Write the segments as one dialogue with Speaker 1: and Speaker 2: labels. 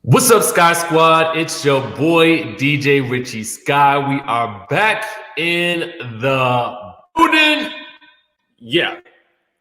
Speaker 1: What's up, Sky Squad? It's your boy, DJ Richie Sky. We are back in the building. Yeah,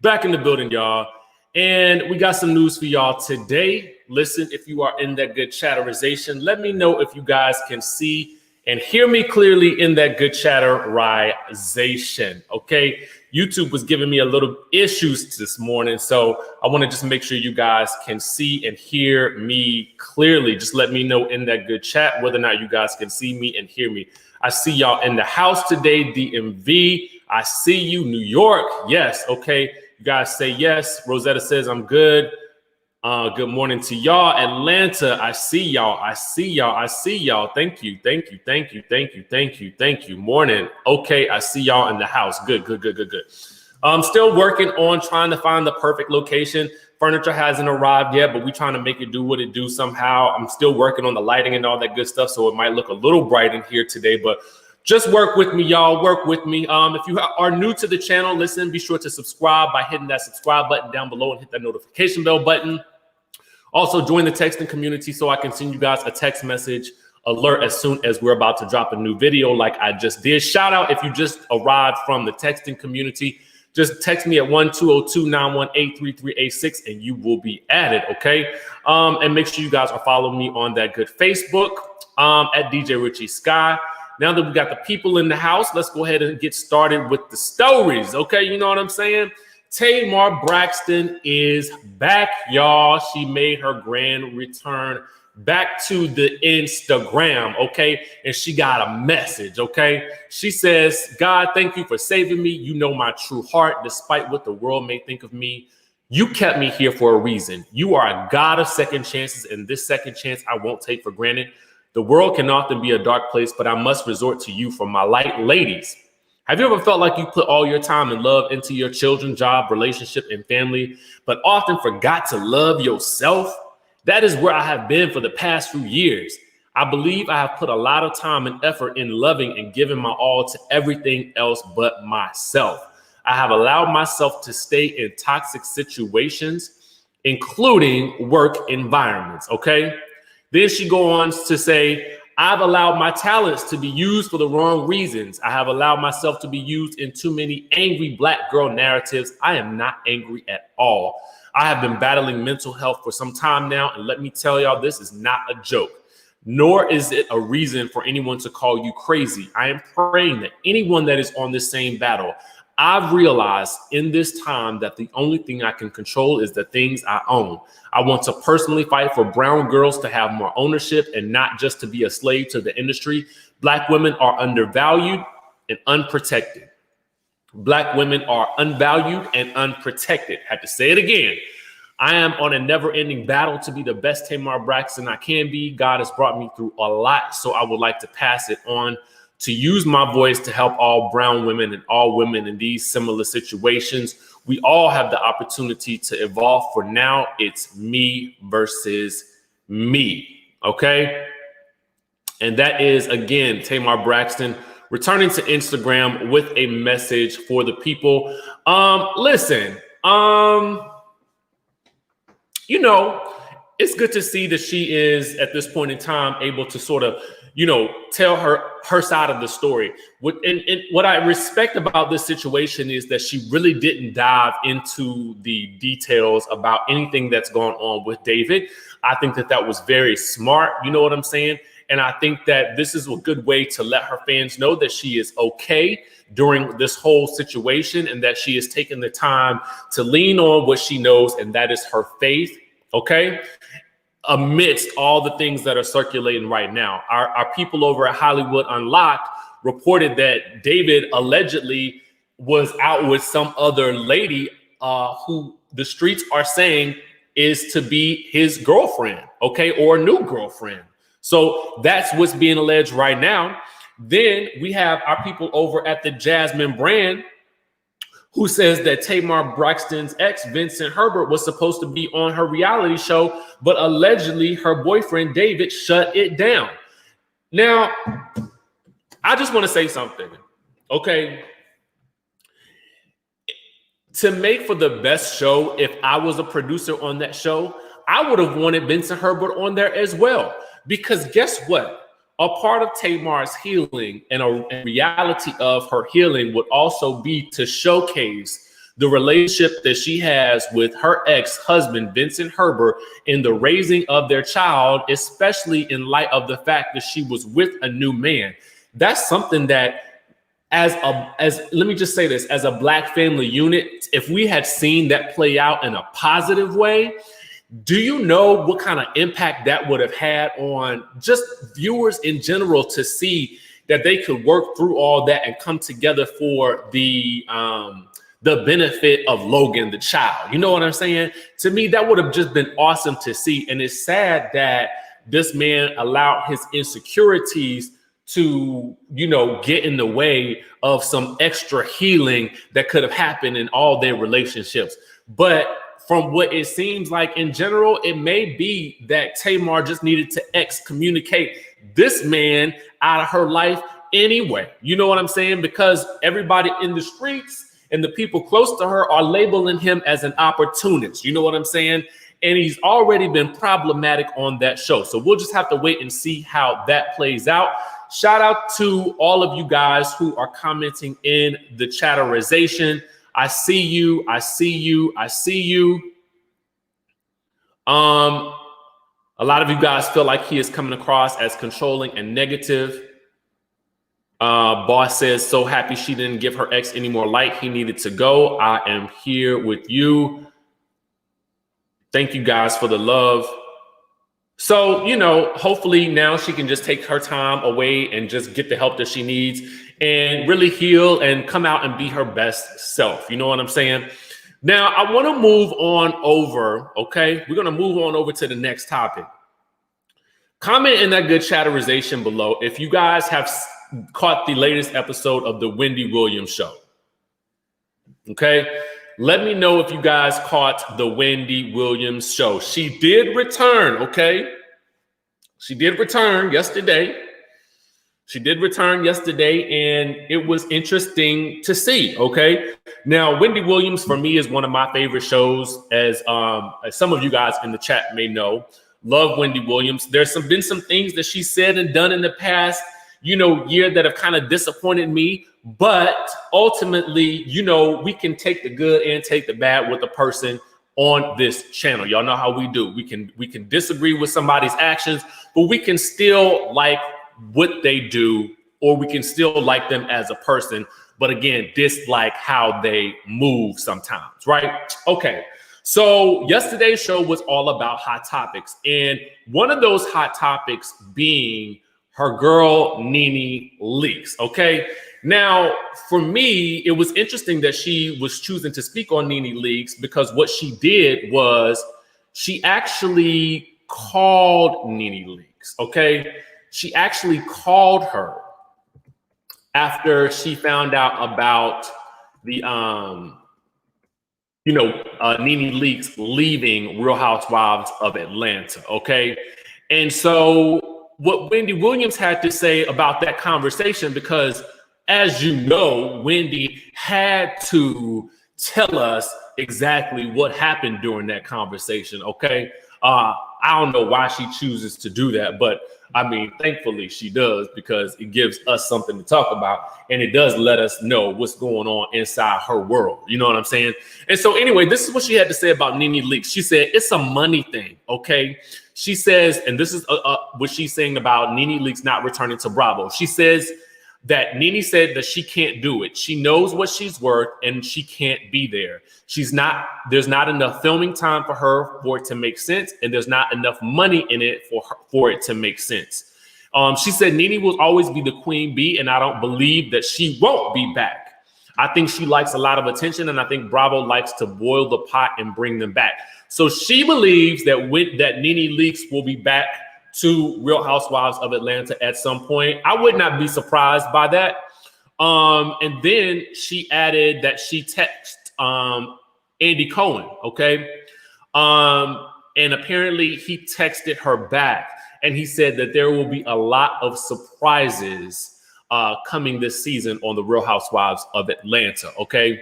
Speaker 1: back in the building, y'all. And we got some news for y'all today. Listen, if you are in that good chatterization, let me know if you guys can see and hear me clearly in that good chatterization, okay? YouTube was giving me a little issues this morning, so I want to just make sure you guys can see and hear me clearly. Just let me know in that good chat whether or not you guys can see me and hear me. I see y'all in the house today, DMV. I see you, New York. Yes, okay. You guys say yes. Rosetta says I'm good. Good morning to y'all. Atlanta, I see y'all. I see y'all. I see y'all. Thank you. Thank you. Thank you. Thank you. Thank you. Thank you. Morning. Okay, I see y'all in the house. Good, good, good, good, good. I'm still working on trying to find the perfect location. Furniture hasn't arrived yet, but we're trying to make it do what it do somehow. I'm still working on the lighting and all that good stuff, so it might look a little bright in here today, but just work with me, y'all. Work with me. If you are new to the channel, listen, be sure to subscribe by hitting that subscribe button down below and hit that notification bell button. Also, join the texting community so I can send you guys a text message alert as soon as we're about to drop a new video like I just did. Shout out if you just arrived from the texting community. Just text me at 1-202-918-3386 and you will be added, okay? And make sure you guys are following me on that good Facebook at DJ Richie Sky. Now that we got the people in the house, let's go ahead and get started with the stories, okay? You know what I'm saying? Tamar Braxton is back, y'all. She made her grand return back to the Instagram, okay? And she got a message, okay? She says, God, thank you for saving me. You know my true heart, despite what the world may think of me. You kept me here for a reason. You are a God of second chances, and this second chance I won't take for granted. The world can often be a dark place, but I must resort to you for my light. Ladies, have you ever felt like you put all your time and love into your children, job, relationship, and family, but often forgot to love yourself? That is where I have been for the past few years. I believe I have put a lot of time and effort in loving and giving my all to everything else but myself. I have allowed myself to stay in toxic situations, including work environments, okay? Then she goes on to say, I've allowed my talents to be used for the wrong reasons. I have allowed myself to be used in too many angry Black girl narratives. I am not angry at all. I have been battling mental health for some time now, and let me tell y'all, this is not a joke, nor is it a reason for anyone to call you crazy. I am praying that anyone that is on this same battle, I've realized in this time that the only thing I can control is the things I own. I want to personally fight for brown girls to have more ownership and not just to be a slave to the industry. Black women are undervalued and unprotected. Black women are unvalued and unprotected. Had to say it again. I am on a never-ending battle to be the best Tamar Braxton I can be. God has brought me through a lot, so I would like to pass it on to use my voice to help all brown women and all women in these similar situations. We all have the opportunity to evolve. For now, it's me versus me, okay? And that is, again, Tamar Braxton returning to Instagram with a message for the people. Listen, you know, it's good to see that she is at this point in time able to sort of, you know, tell her side of the story. And what I respect about this situation is that she really didn't dive into the details about anything that's gone on with David. I think that was very smart. You know what I'm saying? And I think that this is a good way to let her fans know that she is okay during this whole situation and that she is taking the time to lean on what she knows, and that is her faith, okay? Amidst all the things that are circulating right now. Our people over at Hollywood Unlocked reported that David allegedly was out with some other lady who the streets are saying is to be his girlfriend, okay, or a new girlfriend. So that's what's being alleged right now. Then we have our people over at the Jasmine brand who says that Tamar Braxton's ex, Vincent Herbert, was supposed to be on her reality show, but allegedly her boyfriend, David, shut it down. Now, I just want to say something, okay? To make for the best show, if I was a producer on that show, I would have wanted Vincent Herbert on there as well, because guess what? A part of Tamar's healing and a reality of her healing would also be to showcase the relationship that she has with her ex-husband, Vincent Herbert, in the raising of their child, especially in light of the fact that she was with a new man. That's something that, as let me just say this, as a Black family unit, if we had seen that play out in a positive way, do you know what kind of impact that would have had on just viewers in general to see that they could work through all that and come together for the benefit of Logan, the child? You know what I'm saying? To me, that would have just been awesome to see. And it's sad that this man allowed his insecurities to, get in the way of some extra healing that could have happened in all their relationships. But from what it seems like in general, it may be that Tamar just needed to excommunicate this man out of her life anyway. You know what I'm saying? Because everybody in the streets and the people close to her are labeling him as an opportunist. You know what I'm saying? And he's already been problematic on that show. So we'll just have to wait and see how that plays out. Shout out to all of you guys who are commenting in the chatterization. I see you. I see you. I see you. A lot of you guys feel like he is coming across as controlling and negative. Boss says, so happy she didn't give her ex any more light. He needed to go. I am here with you. Thank you guys for the love. So, hopefully now she can just take her time away and just get the help that she needs and really heal and come out and be her best self. You know what I'm saying? Now, I want to move on over, okay? We're going to move on over to the next topic. Comment in that good chatterization below if you guys have caught the latest episode of the Wendy Williams show. Okay? Let me know if you guys caught the Wendy Williams show. She did return, okay? She did return yesterday. She did return yesterday, and it was interesting to see, okay? Now, Wendy Williams, for me, is one of my favorite shows, as some of you guys in the chat may know. Love Wendy Williams. There's been some things that she said and done in the past, year that have kind of disappointed me. But ultimately, we can take the good and take the bad with the person on this channel. Y'all know how we do. We can disagree with somebody's actions, but we can still like what they do, or we can still like them as a person, but again, dislike how they move sometimes, right? Okay, so yesterday's show was all about hot topics, and one of those hot topics being her girl Nene leaks, okay? Now, for me, it was interesting that she was choosing to speak on Nene leaks, because what she did was she actually called Nene leaks, okay? She actually called her after she found out about the, Nene leaks leaving Real Housewives of Atlanta, okay? And so what Wendy Williams had to say about that conversation, because as you know, Wendy had to tell us exactly what happened during that conversation, okay? I don't know why she chooses to do that, but I mean, thankfully she does, because it gives us something to talk about, and it does let us know what's going on inside her world. You know what I'm saying? And so anyway, this is what she had to say about Nene leaks. She said, it's a money thing, okay? She says, and this is what she's saying about Nene leaks not returning to Bravo. She says that Nene said that she can't do it. She knows what she's worth, and she can't be there. There's not enough filming time for her for it to make sense, and there's not enough money in it for it to make sense. She said Nene will always be the queen bee, and I don't believe that she won't be back. I think she likes a lot of attention, and I think Bravo likes to boil the pot and bring them back. So she believes that that Nene leaks will be back to Real Housewives of Atlanta at some point. I would not be surprised by that. And then she added that she texted Andy Cohen, okay? And apparently he texted her back, and he said that there will be a lot of surprises coming this season on the Real Housewives of Atlanta, okay?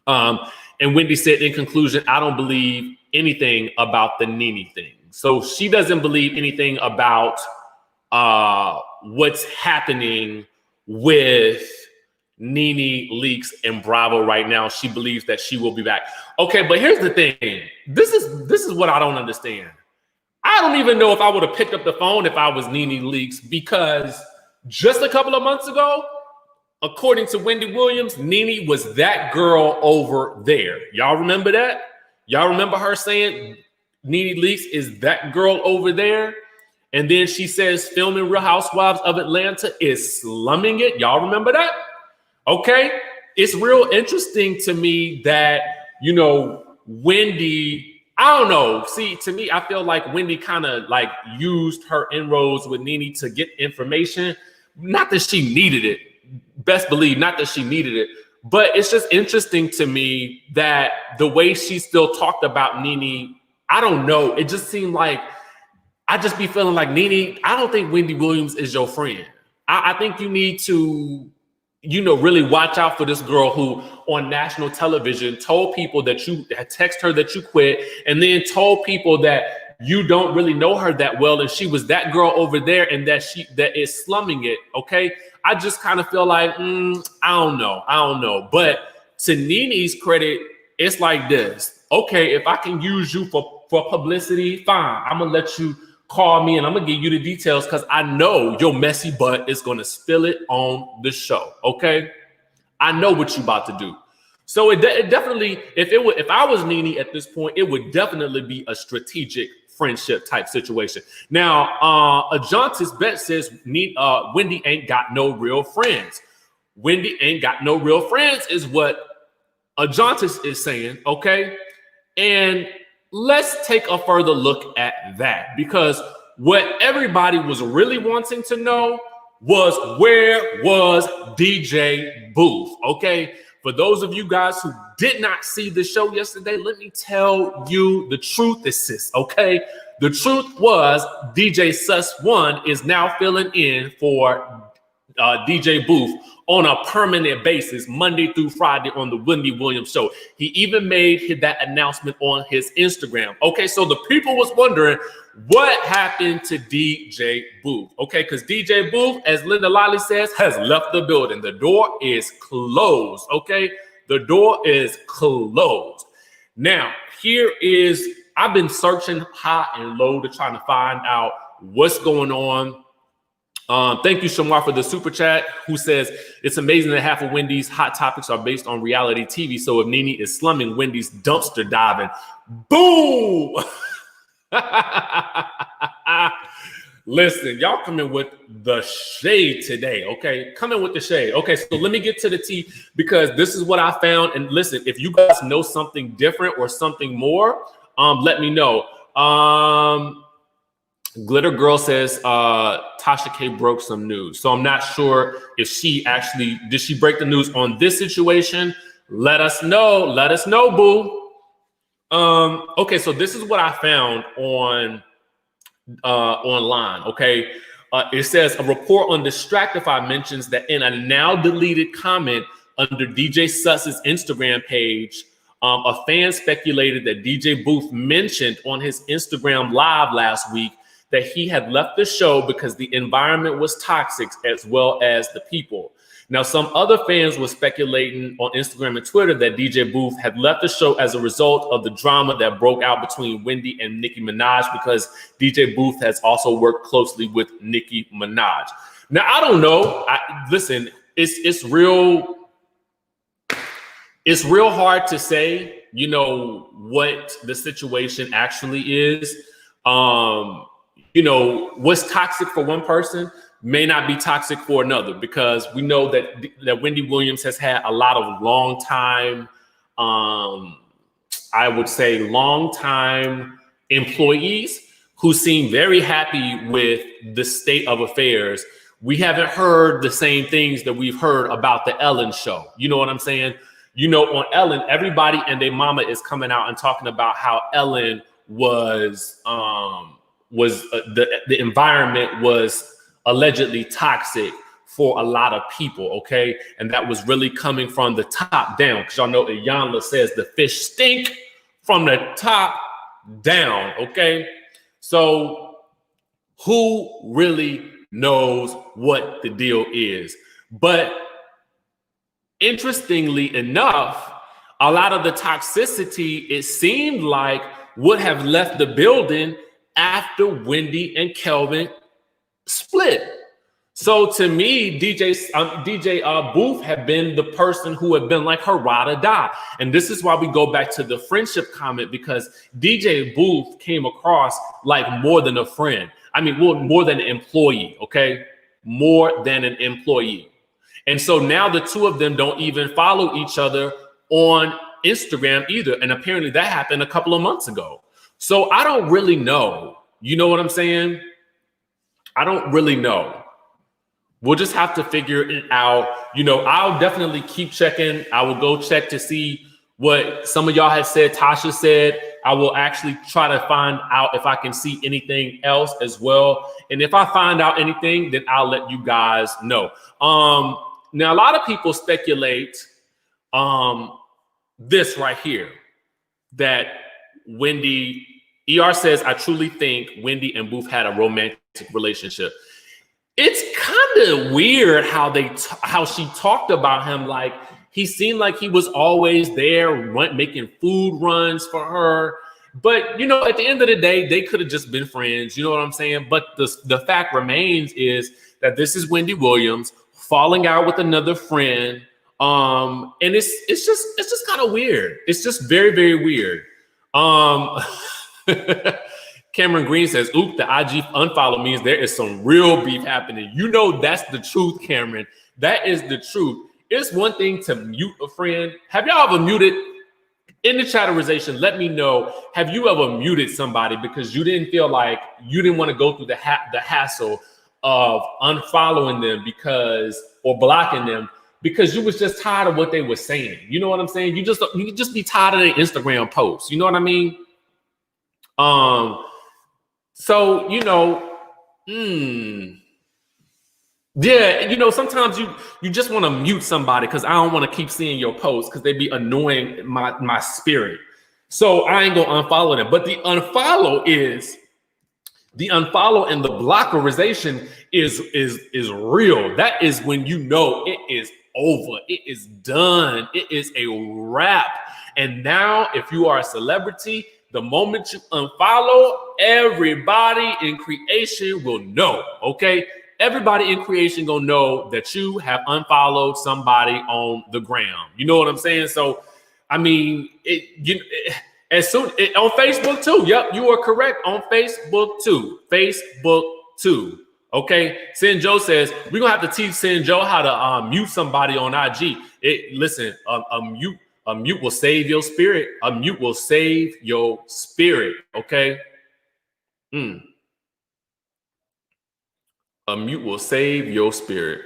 Speaker 1: And Wendy said, in conclusion, I don't believe anything about the Nene thing. So she doesn't believe anything about what's happening with Nene Leakes and Bravo right now. She believes that she will be back. Okay, but here's the thing. This is what I don't understand. I don't even know if I would have picked up the phone if I was Nene Leakes, because just a couple of months ago, according to Wendy Williams, Nene was that girl over there. Y'all remember that? Y'all remember her saying Nene Leakes is that girl over there? And then she says filming Real Housewives of Atlanta is slumming it. Y'all remember that? Okay. It's real interesting to me that, you know, Wendy, I don't know. See, to me, I feel like Wendy kind of like used her inroads with Nene to get information. Not that she needed it. Best believe, not that she needed it. But it's just interesting to me that the way she still talked about Nene, I don't know. It just seemed like I just be feeling like Nene, I don't think Wendy Williams is your friend. I think you need to, you know, really watch out for this girl who on national television told people that you had texted her that you quit, and then told people that you don't really know her that well, and she was that girl over there, and that is slumming it. Okay. I just kind of feel like, I don't know. But to Nene's credit, it's like this. Okay, if I can use you for publicity, fine. I'm gonna let you call me and I'm gonna give you the details, because I know your messy butt is gonna spill it on the show. Okay, I know what you about to do. So it definitely, if I was Nene at this point, it would definitely be a strategic friendship type situation. Now, Ajantis Bet says Wendy ain't got no real friends. Wendy ain't got no real friends is what Ajantis is saying. Okay, and let's take a further look at that, because what everybody was really wanting to know was, where was DJ Booth? Okay, for those of you guys who did not see the show yesterday, let me tell you the truth is, okay? The truth was DJ Sus One is now filling in for DJ Booth on a permanent basis, Monday through Friday on the Wendy Williams show. He even made that announcement on his Instagram. Okay, so the people was wondering what happened to DJ Booth. Okay, because DJ Booth, as Linda Lilly says, has left the building. The door is closed. Okay, the door is closed. Now, I've been searching high and low to try to find out what's going on. Thank you, Shamar, for the super chat, who says it's amazing that half of Wendy's hot topics are based on reality TV. So if Nene is slumming, Wendy's dumpster diving. Boom! Listen, y'all coming with the shade today, okay? Coming with the shade. Okay, so let me get to the tea, because this is what I found. And listen, if you guys know something different or something more, let me know. Glitter Girl says Tasha K broke some news. So I'm not sure if did she break the news on this situation? Let us know. Let us know, boo. Okay, so this is what I found online. Okay. It says a report on Distractify mentions that in a now deleted comment under DJ Suss's Instagram page, a fan speculated that DJ Booth mentioned on his Instagram live last week that he had left the show because the environment was toxic, as well as the people. Now, some other fans were speculating on Instagram and Twitter that DJ Booth had left the show as a result of the drama that broke out between Wendy and Nicki Minaj, because DJ Booth has also worked closely with Nicki Minaj. Now, I don't know. Listen, it's real hard to say, you know, what the situation actually is. You know, what's toxic for one person may not be toxic for another, because we know that Wendy Williams has had a lot of long-time employees who seem very happy with the state of affairs. We haven't heard the same things that we've heard about the Ellen show. You know what I'm saying? You know, on Ellen, everybody and their mama is coming out and talking about how Ellen was the environment was allegedly toxic for a lot of people, okay? And that was really coming from the top down, because y'all know Iyanla says the fish stink from the top down, okay? So who really knows what the deal is? But interestingly enough, a lot of the toxicity, it seemed like, would have left the building after Wendy and Kelvin split. So to me, DJ Booth had been the person who had been like her ride or die. And this is why we go back to the friendship comment, because DJ Booth came across like more than a friend. I mean, more than an employee, okay? More than an employee. And so now the two of them don't even follow each other on Instagram either. And apparently that happened a couple of months ago. So I don't really know. You know what I'm saying? I don't really know. We'll just have to figure it out. You know, I'll definitely keep checking. I will go check to see what some of y'all have said. Tasha said, I will actually try to find out if I can see anything else as well. And if I find out anything, then I'll let you guys know. Now, a lot of people speculate this right here, that Wendy, ER says, I truly think Wendy and Booth had a romantic relationship. It's kind of weird how she talked about him. Like, he seemed like he was always there, making food runs for her. But, you know, at the end of the day, they could have just been friends. You know what I'm saying? But the fact remains is that this is Wendy Williams falling out with another friend. And it's just kind of weird. It's just very, very weird. Cameron Green says, oop, the IG unfollow means there is some real beef happening. You know, that's the truth, Cameron. That is the truth. It's one thing to mute a friend. Have y'all ever muted? In the chatterization, let me know, have you ever muted somebody because you didn't feel like you didn't want to go through the hassle of unfollowing them or blocking them because you was just tired of what they were saying? You know what I'm saying? You just be tired of their Instagram posts. You know what I mean? So, you know, yeah, you know, sometimes you just want to mute somebody because I don't want to keep seeing your posts because they be annoying my spirit. So I ain't gonna unfollow them. But the unfollow and the blockerization is real. That is when you know it is over. It is done. It is a wrap. And now, if you are a celebrity, the moment you unfollow, everybody in creation will know, okay? Everybody in creation gonna know that you have unfollowed somebody on the ground. You know what I'm saying? So, I mean, on Facebook too. Yep, you are correct. On Facebook too. Okay. Sin Joe says we're gonna have to teach Sin Joe how to mute somebody on IG. Listen, a mute will save your spirit. A mute will save your spirit. Okay. A mute will save your spirit.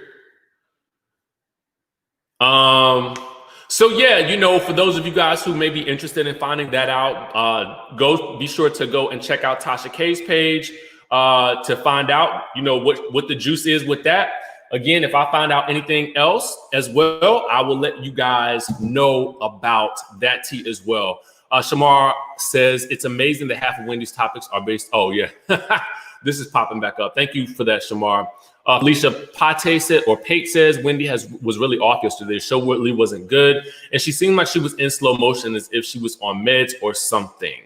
Speaker 1: So yeah, you know, for those of you guys who may be interested in finding that out, be sure to go and check out Tasha K's page to find out, you know, what the juice is with that. Again, if I find out anything else as well, I will let you guys know about that tea as well. Shamar says it's amazing that half of Wendy's topics are based. Oh yeah, this is popping back up. Thank you for that, Shamar. Alicia Pate says Wendy was really off yesterday. The show really wasn't good, and she seemed like she was in slow motion as if she was on meds or something.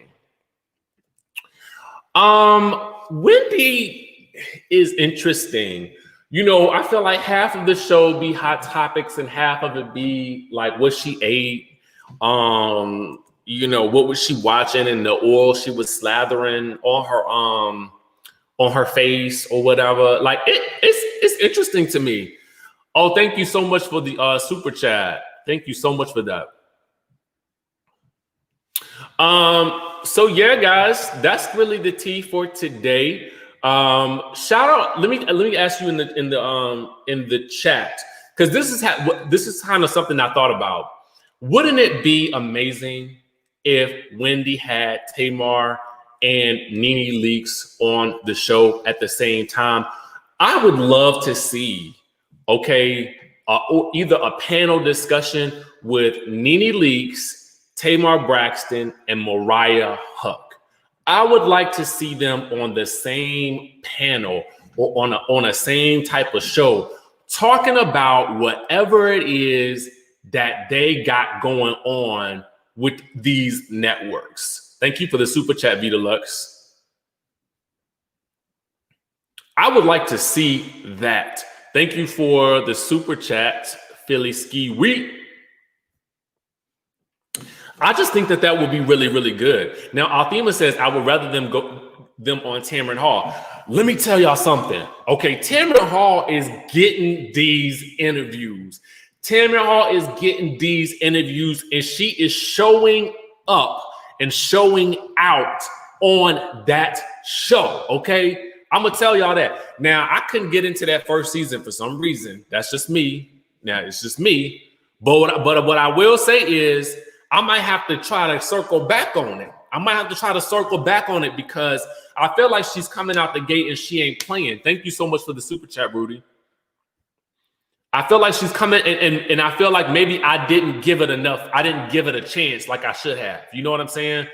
Speaker 1: Wendy is interesting. You know, I feel like half of the show be hot topics and half of it be like what she ate. You know, what was she watching and the oil she was slathering on her face or whatever. Like it's interesting to me. Oh, thank you so much for the super chat. Thank you so much for that. So yeah, guys, that's really the tea for today. Shout out. Let me ask you in the chat, because this is kind of something I thought about. Wouldn't it be amazing if Wendy had Tamar and Nene Leakes on the show at the same time? I would love to see, or either a panel discussion with Nene Leakes, Tamar Braxton, and Mariah Huck. I would like to see them on the same panel or on a same type of show, talking about whatever it is that they got going on with these networks. Thank you for the super chat, Vita Lux. I would like to see that. Thank you for the super chat, Philly Ski Week. I just think that would be really, really good. Now, Althema says, I would rather them on Tamron Hall. Let me tell y'all something. Okay, Tamron Hall is getting these interviews. Tamron Hall is getting these interviews, and she is showing up and showing out on that show, okay? I'm going to tell y'all that. Now, I couldn't get into that first season for some reason. That's just me. Now, it's just me. But what I will say is I might have to try to circle back on it. Because I feel like she's coming out the gate and she ain't playing. Thank you so much for the super chat, Rudy. I feel like she's coming and I feel like maybe I didn't give it enough. I didn't give it a chance like I should have. You know what I'm saying?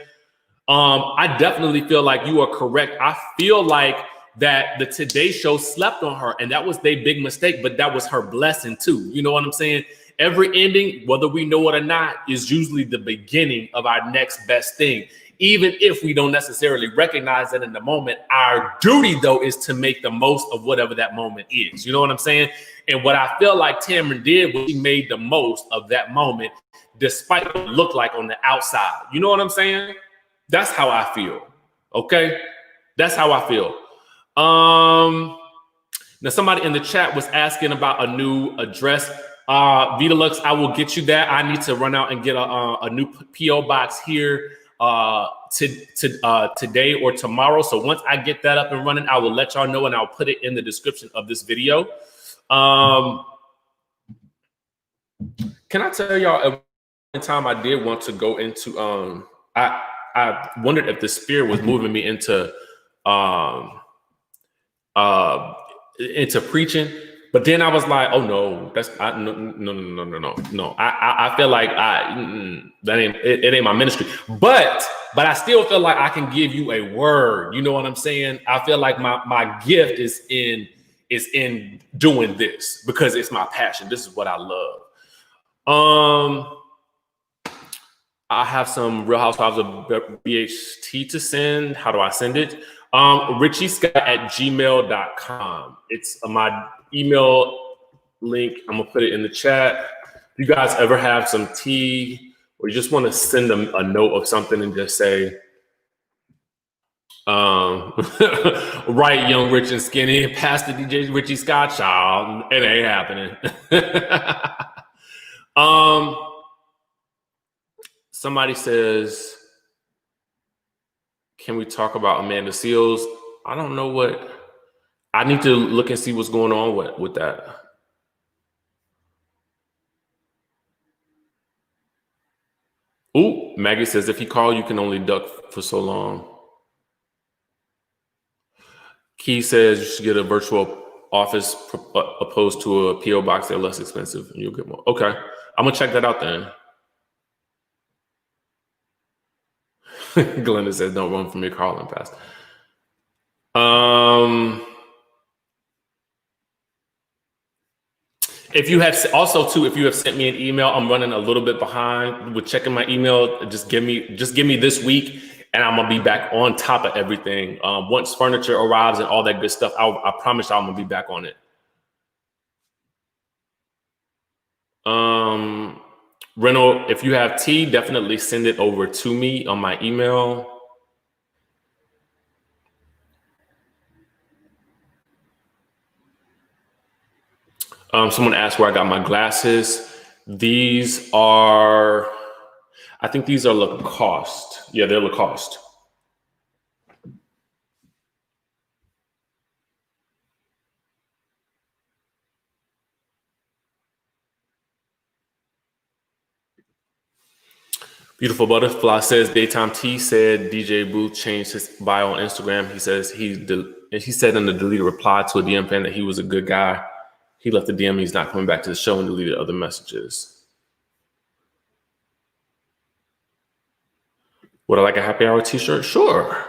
Speaker 1: I definitely feel like you are correct. I feel like that the Today Show slept on her, and that was their big mistake, but that was her blessing too. You know what I'm saying? Every ending, whether we know it or not, is usually the beginning of our next best thing. Even if we don't necessarily recognize it in the moment, our duty, though, is to make the most of whatever that moment is. You know what I'm saying? And what I feel like Tamron did was she made the most of that moment, despite what it looked like on the outside. You know what I'm saying? That's how I feel. Okay? That's how I feel. Now, somebody in the chat was asking about a new address. Vita Lux, I will get you that. I need to run out and get a new PO box here today or tomorrow. So once I get that up and running, I will let y'all know, and I'll put it in the description of this video. Can I tell y'all, at one time I did want to go into I wondered if the spirit was moving me into preaching. But then I was like, oh no, no. I feel like it ain't my ministry. But I still feel like I can give you a word. You know what I'm saying? I feel like my gift is in doing this because it's my passion. This is what I love. I have some Real Housewives of BHT to send. How do I send it? RichieScott@gmail.com. It's my email link. I'm gonna put it in the chat. If you guys ever have some tea or you just want to send them a note of something and just say, right, young, rich, and skinny, Pastor DJ Richie Scott, child, it ain't happening. Somebody says, can we talk about Amanda Seals? I don't know what. I need to look and see what's going on with that. Ooh, Maggie says, if he called, you can only duck for so long. Key says you should get a virtual office opposed to a PO box. They're less expensive and you'll get more. Okay, I'm gonna check that out then. Glenda says, don't run from your calling, Pastor. If you have sent me an email, I'm running a little bit behind with checking my email. Just give me this week, and I'm gonna be back on top of everything. Once furniture arrives and all that good stuff, I promise y'all I'm gonna be back on it. Reynolds, if you have tea, definitely send it over to me on my email. Someone asked where I got my glasses. These are, I think these are Lacoste. Yeah, they're Lacoste. Beautiful Butterfly says, Daytime T said DJ Booth changed his bio on Instagram. He says he said in the deleted reply to a DM fan that he was a good guy. He left the DM. He's not coming back to the show and deleted other messages. Would I like a happy hour t-shirt? Sure.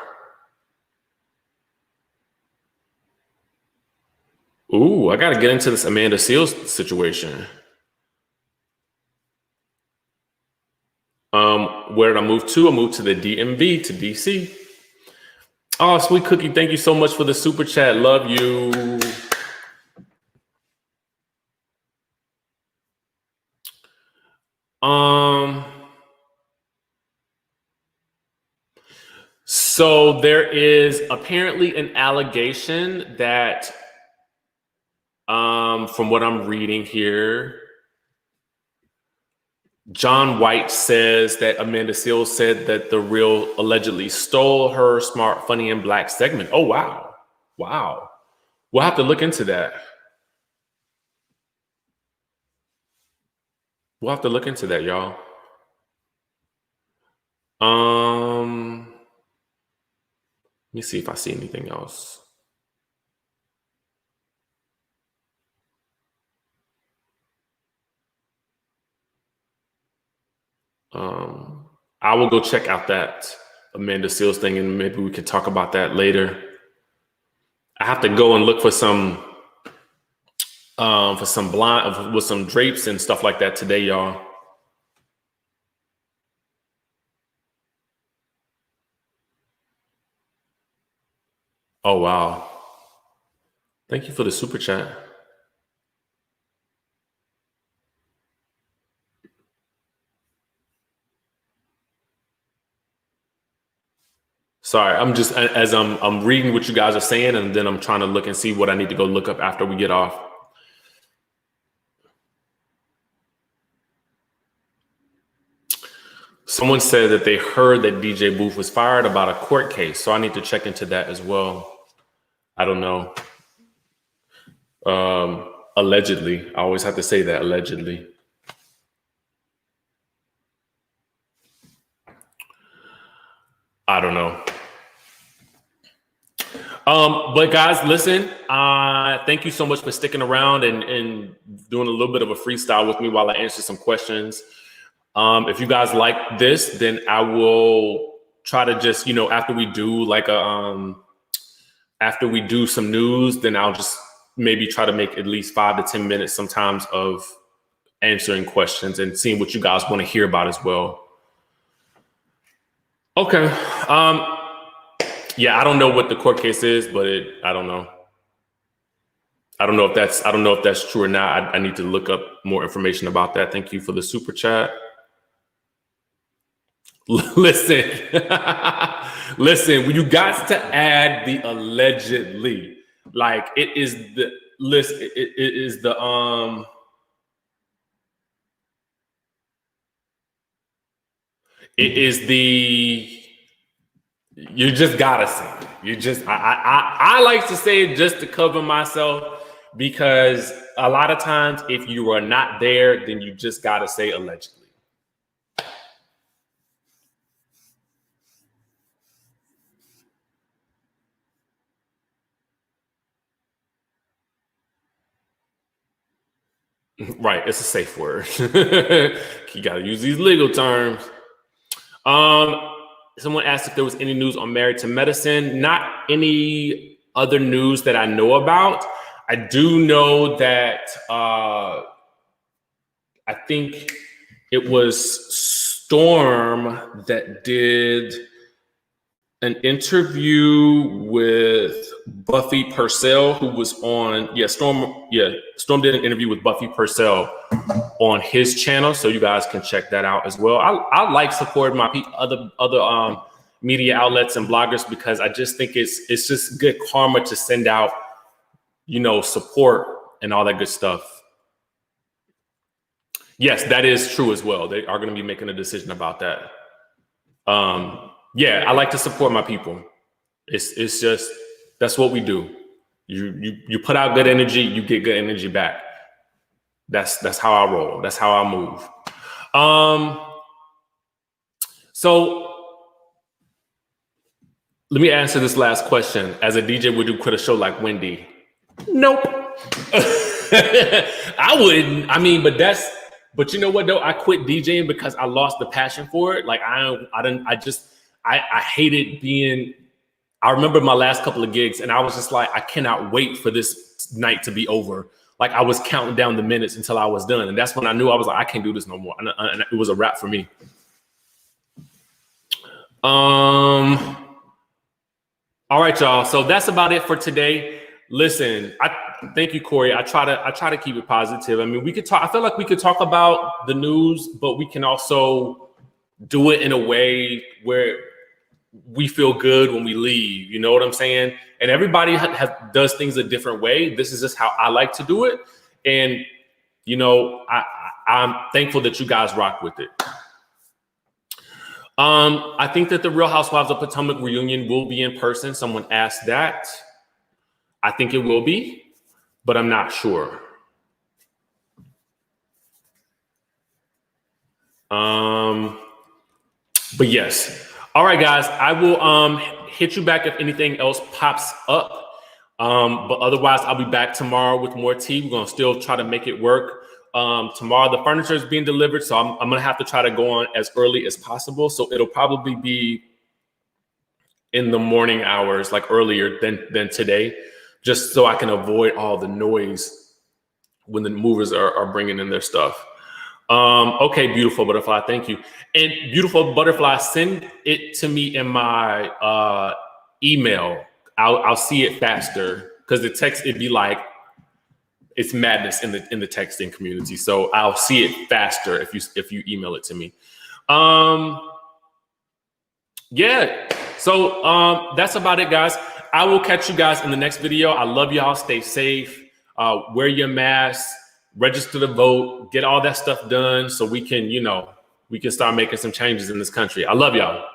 Speaker 1: Ooh, I gotta get into this Amanda Seales situation. Where did I move to? I moved to the DMV, to DC. Oh, Sweet Cookie, thank you so much for the super chat. Love you. So there is apparently an allegation that, from what I'm reading here, John White says that Amanda Seales said that The Real allegedly stole her Smart, Funny, and Black segment. Oh, wow. Wow. We'll have to look into that. We'll have to look into that, y'all. Let me see if I see anything else. I will go check out that Amanda Seales thing, and maybe we could talk about that later. I have to go and look for some blind with some drapes and stuff like that today, y'all. Oh, wow. Thank you for the super chat. Sorry, I'm just, as I'm reading what you guys are saying, and then I'm trying to look and see what I need to go look up after we get off. Someone said that they heard that DJ Booth was fired about a court case, so I need to check into that as well. I don't know. Allegedly. I always have to say that, allegedly. I don't know. But guys, listen, thank you so much for sticking around and doing a little bit of a freestyle with me while I answer some questions. If you guys like this, then I will try to just, after we do after we do some news, then I'll just maybe try to make at least 5 to 10 minutes sometimes of answering questions and seeing what you guys want to hear about as well. Okay. Yeah, I don't know what the court case is, but I don't know. I don't know if that's true or not. I need to look up more information about that. Thank you for the super chat. Listen, you got to add the allegedly. Like it is the list. It is the It is the. You just gotta say it. You just. I like to say it just to cover myself, because a lot of times if you are not there, then you just gotta say allegedly. Right, it's a safe word. You gotta use these legal terms. Someone asked if there was any news on Married to Medicine. Not any other news that I know about. I do know that I think it was Storm that did an interview with Buffy Purcell, who was on, Storm did an interview with Buffy Purcell on his channel, so you guys can check that out as well. I like supporting my other media outlets and bloggers, because I just think it's just good karma to send out, support and all that good stuff. Yes, that is true as well. They are going to be making a decision about that. Yeah, I like to support my people. It's just, that's what we do. You put out good energy, you get good energy back. That's how I roll. That's how I move. So let me answer this last question. As a DJ, would you quit a show like Wendy? Nope. I wouldn't. I mean, but you know what though? I quit DJing because I lost the passion for it. Like I hated being I remember my last couple of gigs, and I was just like, I cannot wait for this night to be over. Like, I was counting down the minutes until I was done. And that's when I knew I was like, I can't do this no more. And it was a wrap for me. All right, y'all. So that's about it for today. Listen, thank you, Corey. I try to keep it positive. I mean, we could talk. I feel like we could talk about the news, but we can also do it in a way where we feel good when we leave. You know what I'm saying? And everybody does things a different way. This is just how I like to do it. And, you know, I'm thankful that you guys rock with it. I think that the Real Housewives of Potomac reunion will be in person. Someone asked that. I think it will be, but I'm not sure. But yes. All right, guys, I will hit you back if anything else pops up. But otherwise, I'll be back tomorrow with more tea. We're going to still try to make it work. Tomorrow, the furniture is being delivered, so I'm going to have to try to go on as early as possible. So it'll probably be in the morning hours, like earlier than today, just so I can avoid all the noise when the movers are bringing in their stuff. Okay, Beautiful Butterfly, thank you. And Beautiful Butterfly, send it to me in my email. I'll see it faster because the text, it'd be like, it's madness in the texting community. So I'll see it faster if you email it to me. Yeah. So that's about it, guys. I will catch you guys in the next video. I love y'all. Stay safe. Wear your mask. Register to vote. Get all that stuff done so we can, you know, we can start making some changes in this country. I love y'all.